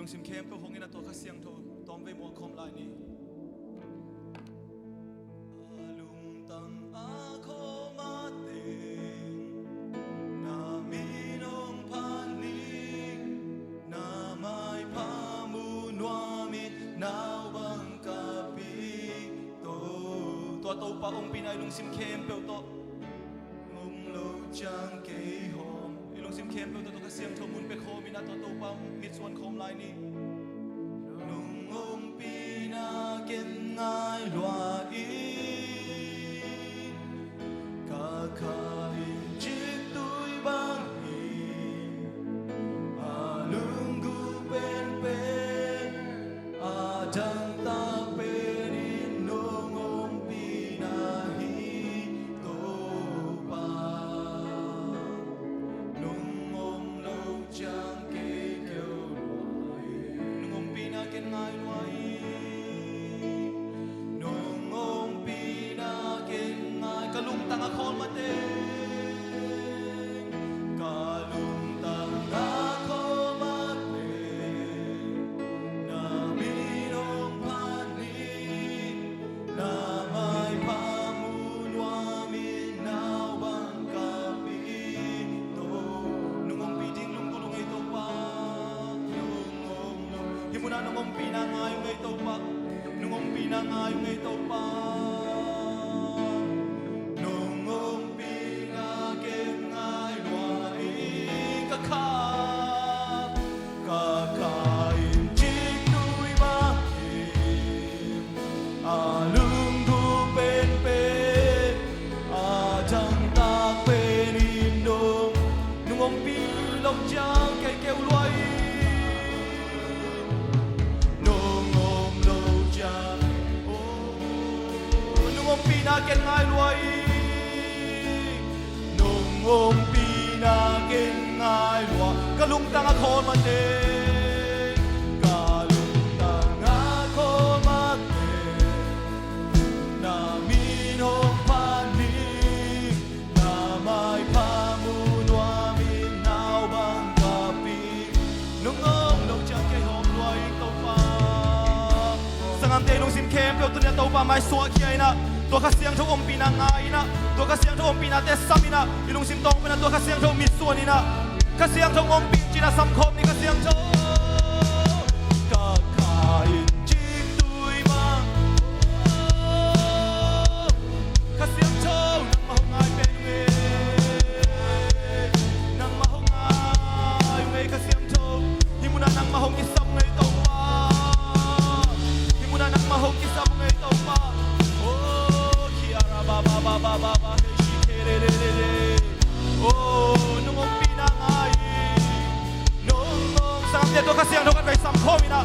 ilung sim kem pe hongina to kasiang tho tom ve mo khom lai ni alung tang a kho ma te na mi nong phan ni na mai pha mu nwa mi nao bang ka pi to pa ong pinai lung sim kem pe to ngom lo chang ke hom ilung sim kem pe to kasiang tho mun pe kho mi na to pa mit suan khom lai ni nung om pina ken ngai lua i ka kha in chit tui bang hi a lung gu pen pen a dang ta pen in nung om pina hi to pa nung om lo chang ke kêu lua nung om pina ken ngai lua i nung om pina ken ngai ka lung tang a khol ma te ka lung tang a khol ma te na mi nong phan ni na mai pha mu nwa mi nao bang ka pi to nung om pi ding lung ko lung ai to pa nung om himuna nung om pi na ngai ngai to pa nung om pi na ngai ngai to pa nung om pi na ken ngai lua i ka kha in chik tui ba kim a lung gu pen pen a chang ta pen in nung om pi long chang kai kêu lua i nung om lo chang nung om pi na ken ngai lua i nung om pi na ken ngai lua ka lung tang a khol ma te ka lung tang a khol ma te na mi nong phan ni na mai pha mu nwa mi nao bang ka pi nung om lo chang ke hom lua i to pa sangam te lung sim kem pe tu nya to pa mai so khiai naตัวข้าเสียงทงอมปีนางไงนะตัวข้าเสียงทงอมปีนาเตซัมินะอีลุงซิมตองเป็นตัวข้าเสียงทงมิส่วนนี่นะข้าเสียงทงอมปีจีน่าสัมคมนี่ข้าเสียงทงกาคาอินจิกตุยมาข้าเสียงทงนังมาหงายเป็นเวนังมาหงายเวข้าเสียงทงฮิมุนานังมาหงกิซัมไงตัวป้าฮิมุนานังมาหงกิซัมไงตัวป้าba shi ke re oh nung om pina ngai nung sam te to ka siang tho kan bai sam khom ina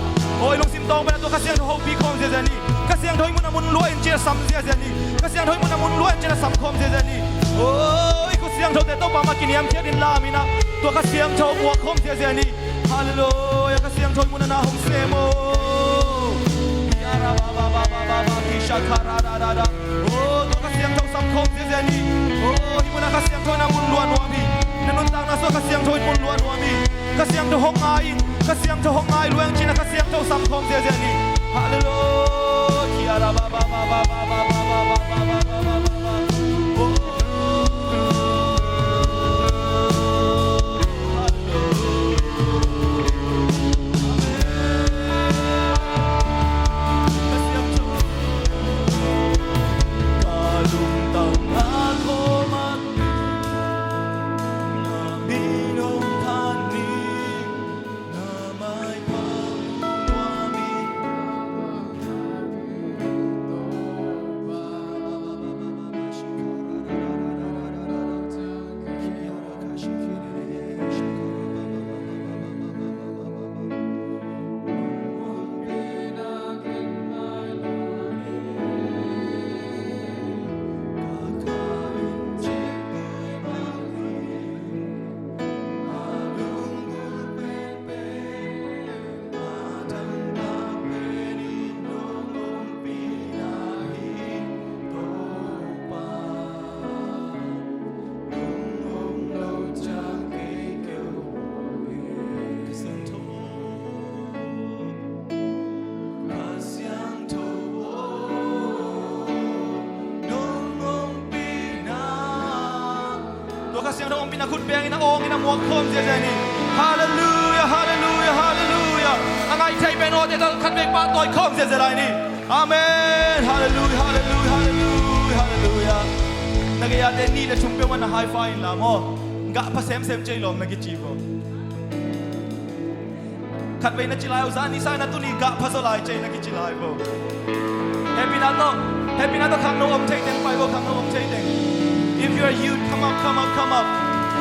oi lung sim tong ba to ka siang tho ho pi khom je je ni ka siang thoi mun amun lo en che sam je je ni ka siang thoi mun amun lo en che sam khom je je ni oi ku siang tho te to ba ma kin yam che din la mina to ka siang tho wa khom je je ni hallelujah ka siang thoi mun na hom se mo ya ra ba ki sha kha ra da oh to ka siang tho sam khom je je ni oh hi mun ka siang tho na mun luan wa mi nanun tang na so ka siang tho mun luan wa mi ka siang tho hong ai ka siang tho hong ai luang china ka siang tho sam khom je je ni hallelujah ki ara ba kasih angong pinakutbeng inaong inamuakom siya dyan ni. Hallelujah, hallelujah, hallelujah. Ang ay tayo benod ito katbeng patoy kom siya dyan ni. Amen. Hallelujah, hallelujah, hallelujah, hallelujah. Nagayate ni na chumpewan na high-five lang mo. Nga pa sem-sem chay lom nagichibo. Katbeng na chilay usan ni sana to ni ga pa solay chay nagichilay po. Happy na to kang no take them five kang no take them. If you're a youth, come up, come up, come up.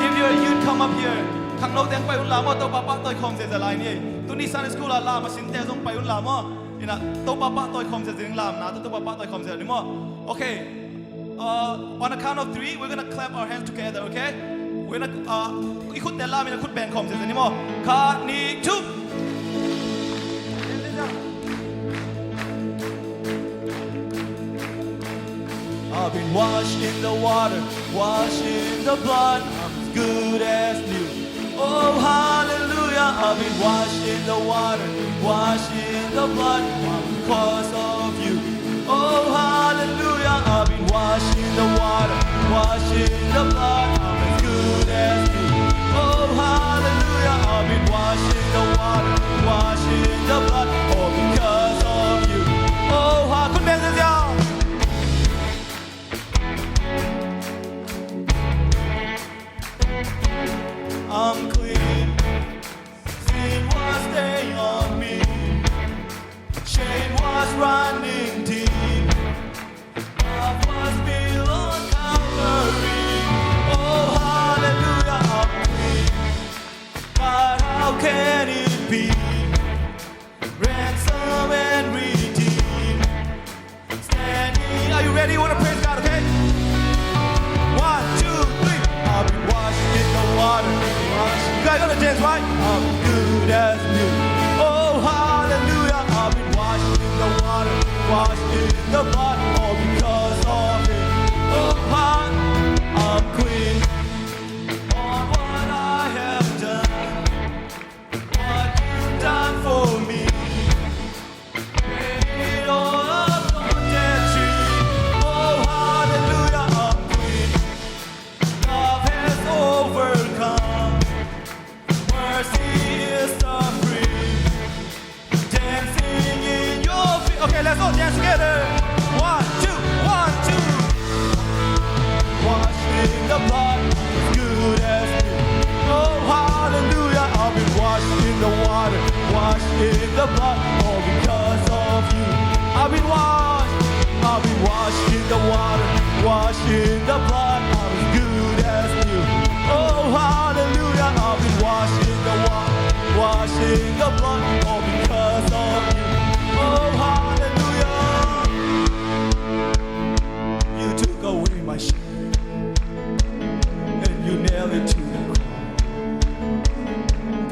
If you're a youth, come up here. Kang no them five lamo to papa toy kom se line ni. To ni sana school la ma sin te song five lamo. Ina to papa toy kom se ding lam na to papa toy kom se ni mo. Okay. On a count of 3, we're gonna clap our hands together, okay? We're gonna ikut tel lam ina kut band kom se ni mo. Ka ni 2. I've been washed in the water, washed in the blood, I'm as good as new. Oh, hallelujah, I've been washed in the water, washed in the blood, because of you. Oh, hallelujah, I've been washed in the water, washed in the blood, I'm as good as new. Oh, hallelujah, I've been washed in the water, washed in the blood, all because of you. Oh, hallelujah. I'm clean, sin was staying on me, shame was running deep, love was built on Calvary. Oh, hallelujah, I'm clean, but how can it be? Ransom and redeemed, standing. Are you ready? You want to praise God, okay? 1, 2, 3. I'll be washed in the water. You guys gonna dance, right? I'm good as new. Oh, hallelujah. I've been washed in the water, washed in the blood, all because of it. Oh, I'm clean on what I have done, what you've done for me. Paid all up on that tree. Oh, hallelujah. I'm clean. Love has overcome. Mercy is supreme. Dancing in your feet. Okay, let's all dance together. 1, 2, 1, 2. Washed in the blood, as good as new. Oh, hallelujah. I've been washed in the water, washed in the blood, all because of you. I've been washed in the water, washed in the blood, I'm as good as new. Oh, hallelujah. I've been washed in the water, washed in the blood, all because of you. Oh, hallelujah. You took away my shame, and you nailed it to the cross.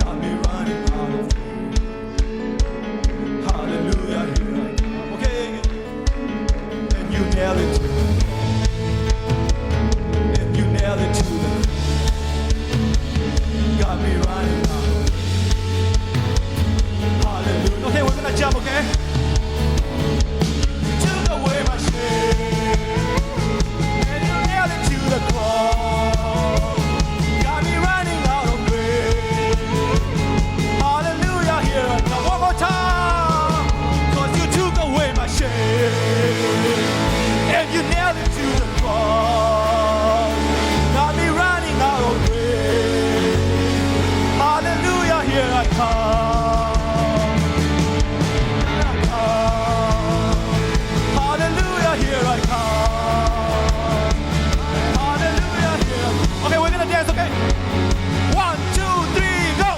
Got me running out of faith. Hallelujah, here I come. Okay, and you nailed it to the cross. And you nailed it to the cross. Got me running out. Hallelujah. Okay, we're gonna jump, okay? Took away my shame, and you nailed it to the cross. Got me running out of faith. Hallelujah, here I come. One more time. 'Cause you took away my shame, and you nailed it to the cross. Got me running out of faith. Hallelujah, here I come. Here I come. Hallelujah, here I come. Hallelujah, here I come. Okay, we're gonna dance, okay? 1, 2, 3, go!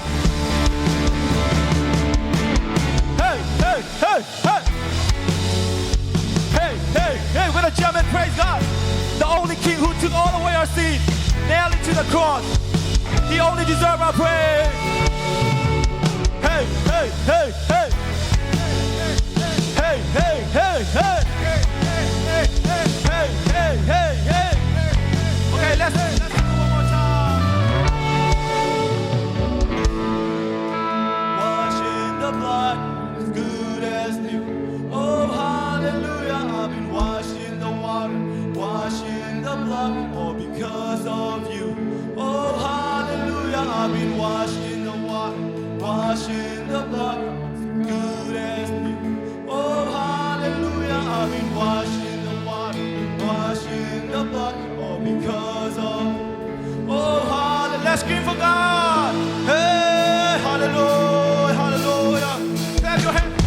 Hey, hey, hey, hey! Hey, hey, hey, we're gonna jump and praise God. The only King who took all away our sin, nailed it to the cross. He only deserves our praise. Hey, hey, hey, hey. Hey, hey, hey, hey. Hey, hey, hey, hey. Okay, let's do it one more time. Wash in the blood, as good as new. Oh, hallelujah, I've been washed in the water, washed in the blood, all because of you. I've been washed in the water, washed in the blood, good as new. Oh, hallelujah, I've been washed in the water, washed in the blood, all because of, oh, hallelujah. Let's scream for God. Hey, hallelujah, hallelujah. Clap your hands.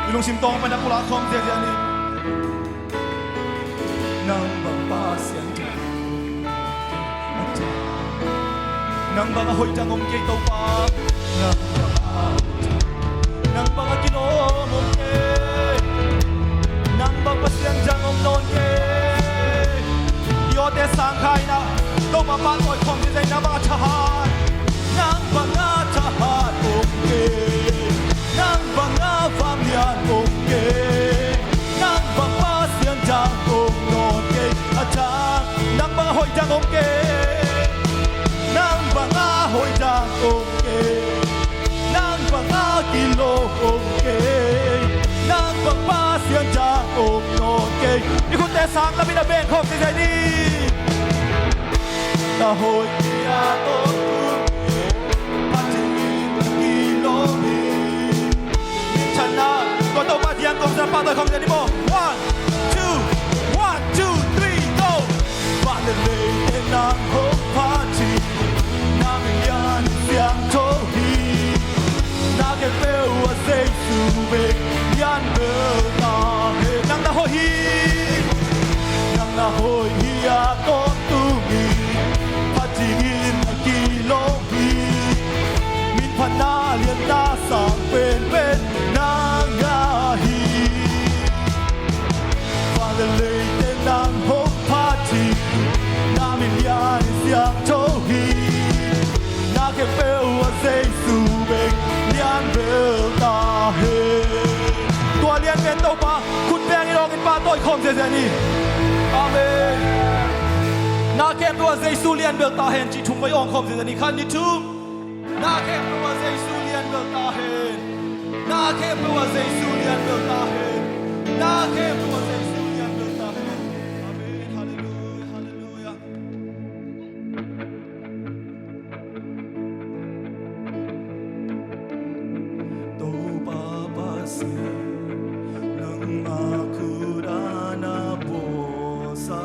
Ilong simtong pa na pula kong dia ni nang babasian nang mga hoy jang om kay tau pa nang mga kinom om kay nang babasian jang om non kay yo te sang khai na tau ma pa toy kong dia na mga chahan nang mga chahan om kay nang mga famyan om kay nang babasian jang om non kay atang nang mga hoy jang om kay nang mga hoy jang om kay nang mga kilo om kay nang babasian jang om non kay ikut te sang labi na ben khom sai ni ta hoy ya to Có tàu ba tiếng công dân ba đời không dân đi bộ 1, 2, 3, go Và lần lệ tên nàng hốt phá chỉ Nàng nhận tiếng thô hi Nàng kê phêu ở dây dù bê Nhãn bơ ta hề Nàng đã hồi hi Nàng đã hồi hi à tốt tu mi Phát chỉ nghìn kỳ lô hi Min phát na liên ta sang bên bên Nàng ngã hi Và lần lệ tên nàng hốt phá chỉ Nàng mình nhận tiếng thô hi Nàng kê phêu ở dây dù bê Nhãn bơ ta gen to pa khut beng ni rong in pa toi khom se ni amen na kem to jesu lian bel ta hen chi thum bai ong khom se ni khan ni thum na kem to jesu lian bel ta hen na kem to jesu lian bel ta hen na kem to jesu lian bel ta hen amen hallelujah hallelujah to pa pa si nang aku dana bosa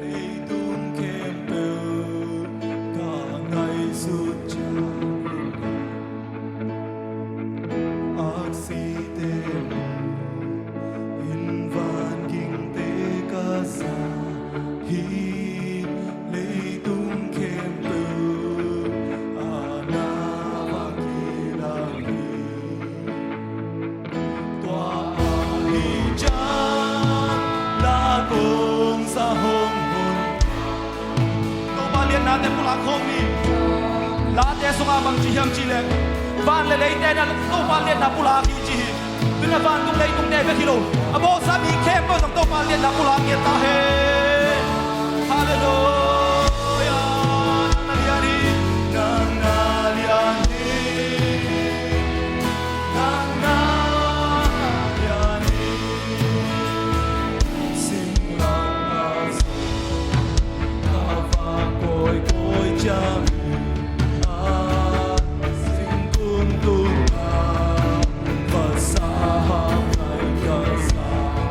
leidung kempe ka ngai suci aksite in van ging te ka sa hi leidung kempe ana vakila tua hi cha la kong sa hong hun to ba lian na te pula khong ni la te sunga bang chi hiam chi le van le lei te na to ba lian na pula ki chi bin na van tung lei tung te be kilo abo sa mi kem bo to ba lian na pula ki ta he hallelujah na liani na liani na liani sing la sa va koi koi cham sing kun tu va sa ngai ka sa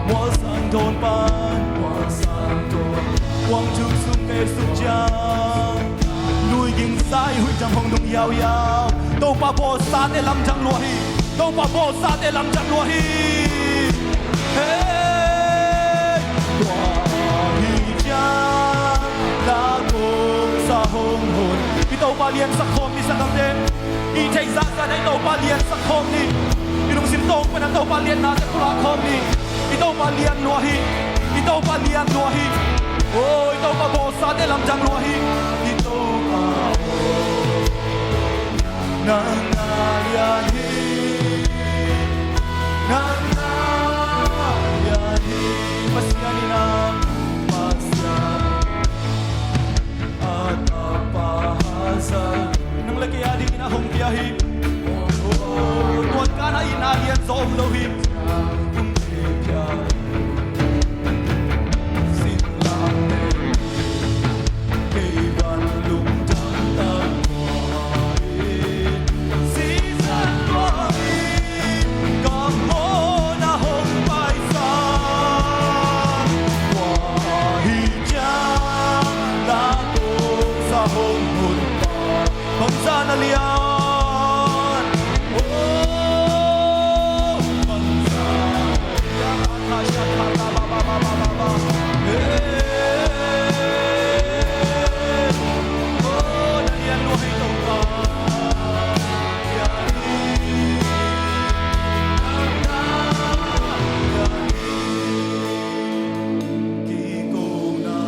mo san don pan mo san don quang chu sung ke sung chang nuôi ging sai hui chang hong nung yao yao đâu pa bo sa te lam chang lo hi đâu pa bo sa te lam chang lo hi hey tua hi chang la kong sa hong hồn đi đâu pa lian sa khom ni sa kam de i thai sa ka dai đâu pa lian sa khom ni i nung sim tong pa na đâu pa lian na te pula khom ni i đâu pa lian lo hi i đâu pa lian lo hi ôi đâu pa bo sa te lam chang lo hi i đâu pa na na lian hi na na lian hi pasya ni na pasya at apahasa nang lagi adi na hong pia hi oh tuan ka na ina lian zom lo hi hong pia sin lang kay ban lung tang tang si san lo hi kam mo na hong pai sa wa hi cha la to sa hong hun pa bang sa na lian oh bang sa ya ta sha ta ba ba ba ba ba ba oh na lian lo hai to pa ya ki ko na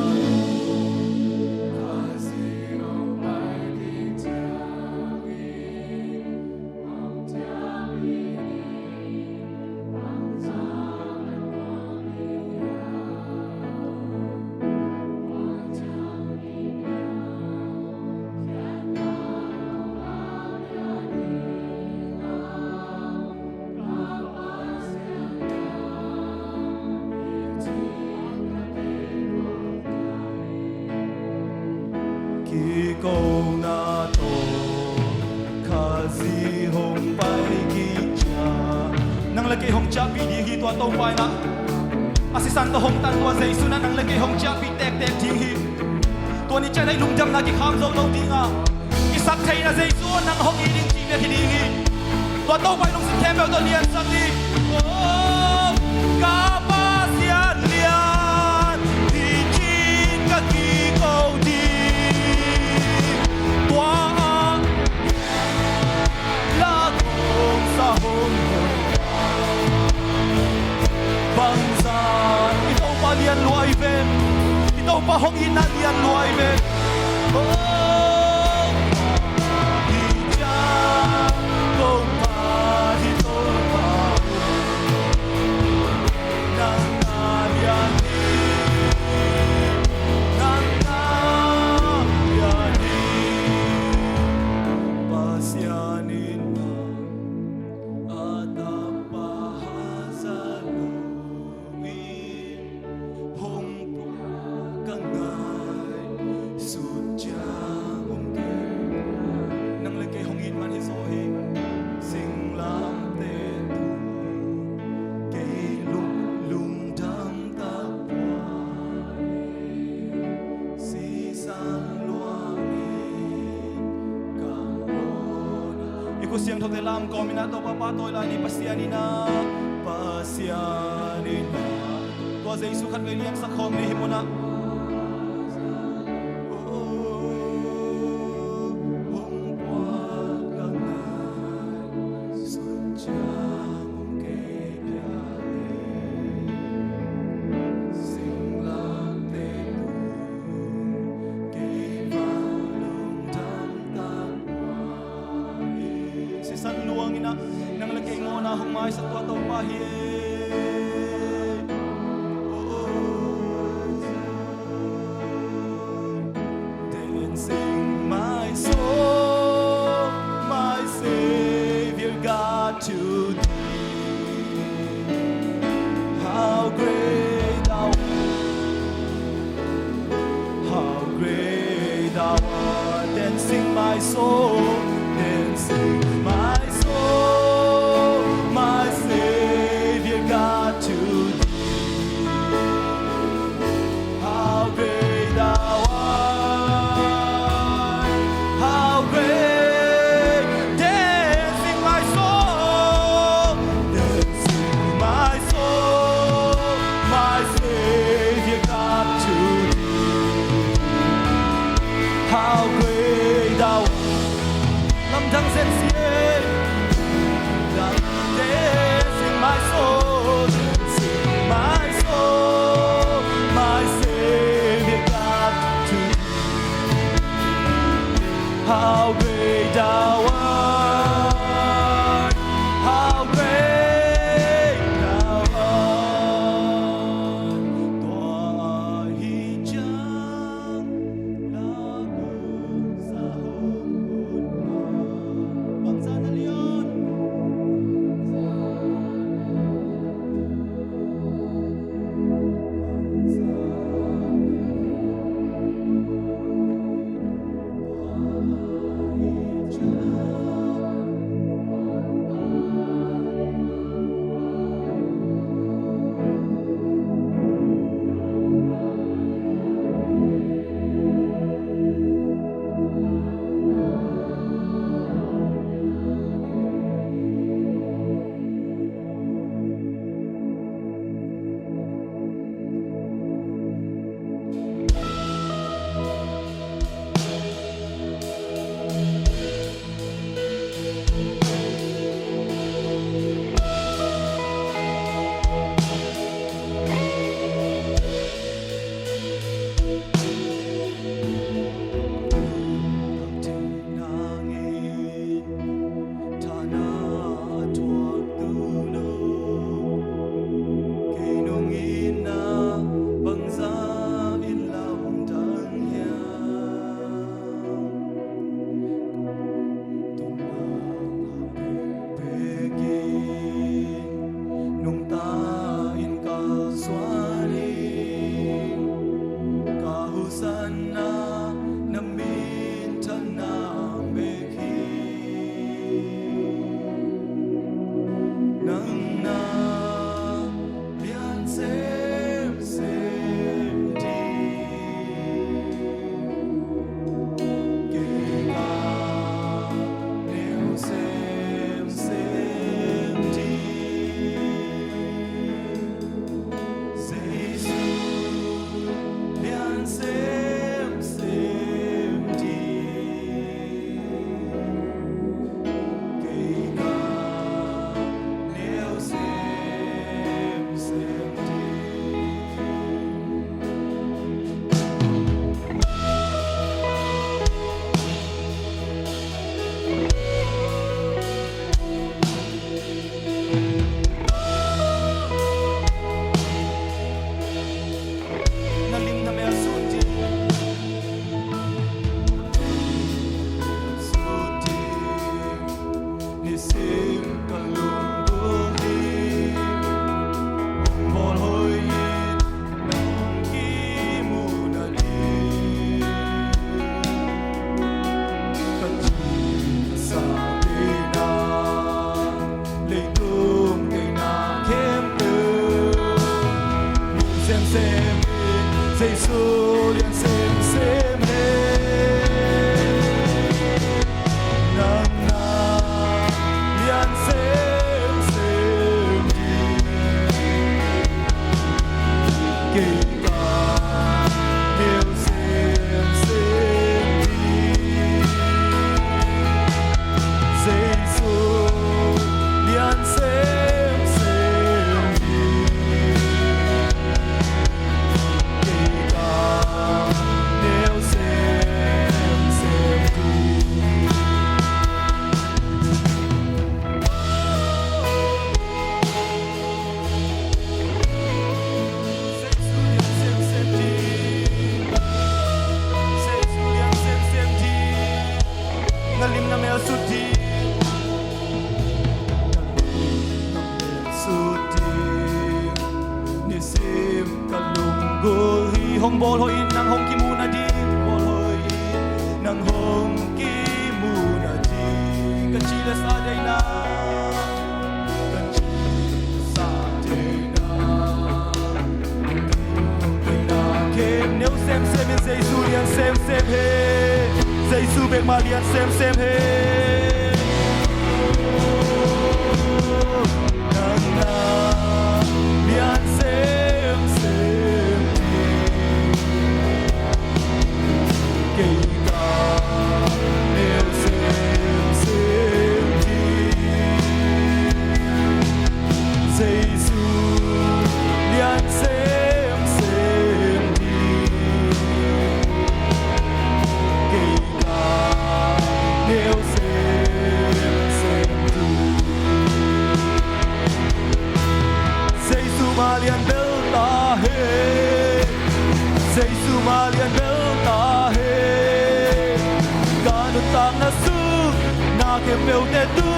ki ko na to khazi hong pai ki cha nang lagi hong cha pi di hi tua to pai na asisan to hong tan tua zai suna nang lagi hong cha pi tek tek thi hi tua ni cha dai lung jam na ki kham zo lo ti nga ki sak thai na zai su nang hong i ding chi be ki di hi tua to pai lung sin kem be to lian sak ni oh ka pa sia lian di chin ka ki ko di tua la kong sa hong hong bang sa ito pa lian luai ven ito pa hong ina lian luai ven oh hi cha kong pa ito pa siang thok te lam ko mina to papa to la ni pasianina to Jesu khat ngai liam sak khom ni himona nang lagay mo na humay sa tuwa to dancing my soul, my Savior God to thee. How great thou art, dancing my soul, dancing my how great thou art, how great thou art. Tòa hy chang lagun sa hồn bang sana leon. hong bol hoi nang hong ki mu na di bol hoi nang hong ki mu na di kan chi la sa dai na kan chi sa dai na ke neu sem sem in Giêsu lian sem sem he Giêsu bek ma lian sem sem he nang na lian sem sem ke ka neu sem sem Giêsu lian sem sem ke ka neu Malian belta he Giêsu Malian belta he Kanut tang na su na ke pelte tu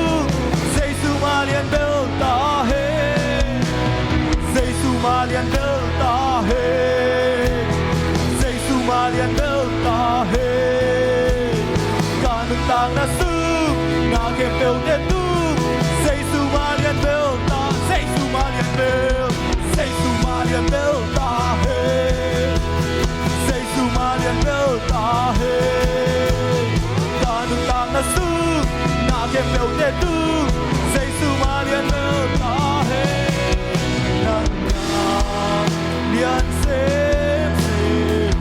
Giêsu Malian belta he Giêsu Malian belta he Giêsu Malian belta he Kanut tang na su na ke pelte tu Giêsu Malian belta Giêsu Malian belta Giêsu Malian belta he Giêsu Malian belta he Kanut tang na su na ke pelte tu Giêsu Malian belta he nang na lian sem sem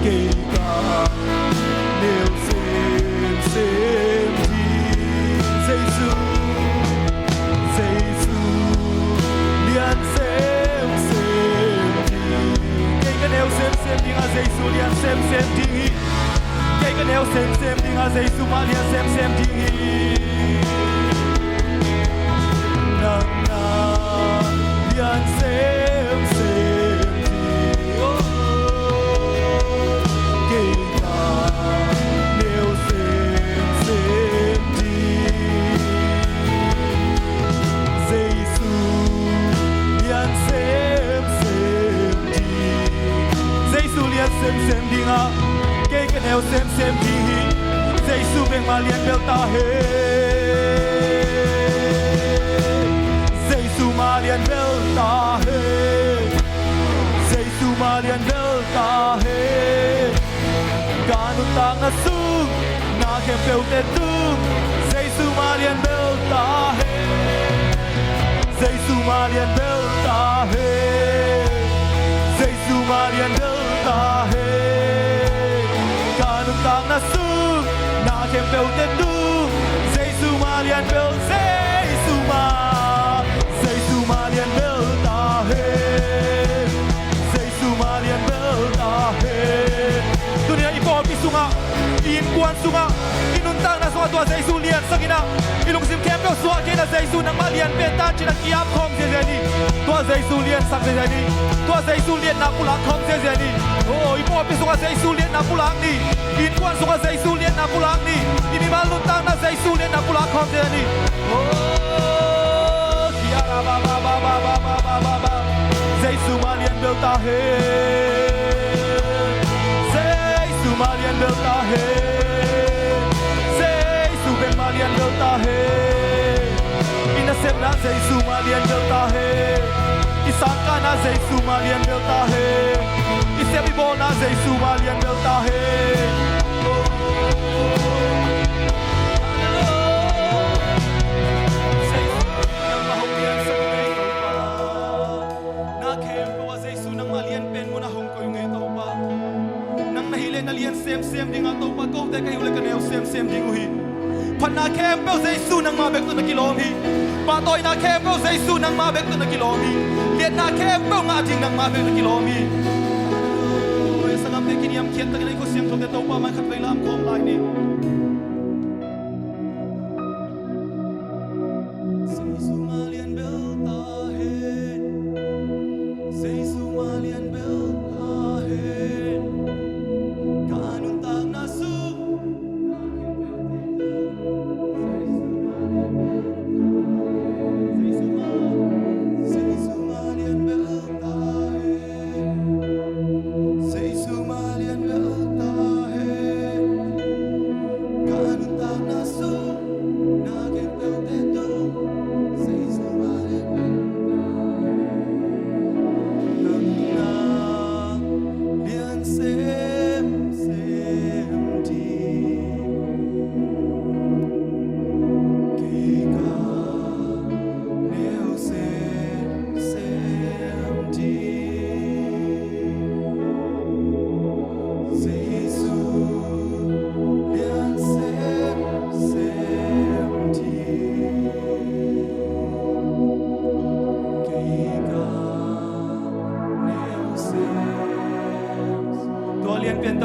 ke ka neu sem sem Giêsu lian sem sem Quem que neu sem sem ding a Giêsu lian sem sem ding Quem que neu sem sem ding a Giêsu ma lian sem sem ding nang na lian sem sem Quem ka neu sem sem Giêsu lian sem sem Giêsu lian sem sem ding a Quem que neu sem sem ding Giêsu bek ma lian belta he Giêsu ma lian belta he Giêsu ma lian belta he Kanut tang na su na ke pelte tu Giêsu ma lian belta he Giêsu Malian belta he Giêsu Malian belta he Kanut tang na su na ke pelte tu Giêsu Malian belta Giêsu Malian belta he Giêsu Malian belta he dunia ipol pisunga in kuan sunga inuntang na sunga tua Giêsu lian sakina ilung sim kem pel suwa kena Giêsu nang malian peta china kiam khom se ni tua Giêsu lian sak se ni tua Giêsu lian na pula khom se ni oh ipol pisunga Giêsu lian na pulang ni in kuan sunga Giêsu lian na pulang ni ini maluntang na Giêsu lian na pula khom se ni oh kiara ba ba ba ba ba ba ba ba ba Giêsu malian belta he Giêsu malian belta he Giêsu bek malian belta he inasem na Giêsu malian belta he isangka na Giêsu malian belta he isem ibo na Giêsu malian belta he sem sem ding ato pa ko te kai ule ka neu sem sem ding hi phana kem pe Giêsu nang ma bek tu na kilom hi pa toy na kem pe Giêsu nang ma bek tu na kilom hi lian na kem pe nga ding nang ma bek tu kilom hi oi sangam te kiniam khiat ta nei ko siam thok te to pa man khat vai lam khom lai ni Giêsu malian belta he Giêsu malian belta he Giêsu Malian belta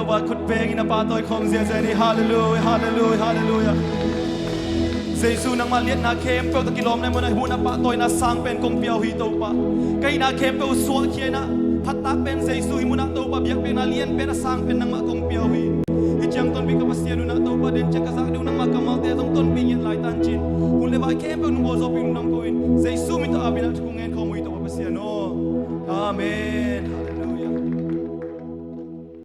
ตัวว่าขุดเพลงอินาปาตัวคอมเสียใจนี่ฮาเลลูยาฮาเลลูยาฮาเลลูยาเจสูนังมาเลียนนาเข้มเปลตะกิลอมในมันหูนาปาตัวนาสังเป็นกงเปียวฮีตัวปะไกนาเข้มเปลสวงเขียนะพัตตาเป็นเจสูหิมุนาตัวปะเบียกเป็นนาเลียนเป็นนาสังเป็นนังมากงเปียวฮีฮิจังต้นปีกับเสียนุนาตัวปะเดินจักรสักดูนังมากำมาเตะตรงต้นปีเย็นไหลตันจินคุณเลวาเข้มเปลนุ่งโบโซปีนุ่งน้ำกุยเจสูมิตรอาบินาทุกเงินของมุยตัวปะเสียโนอาเมน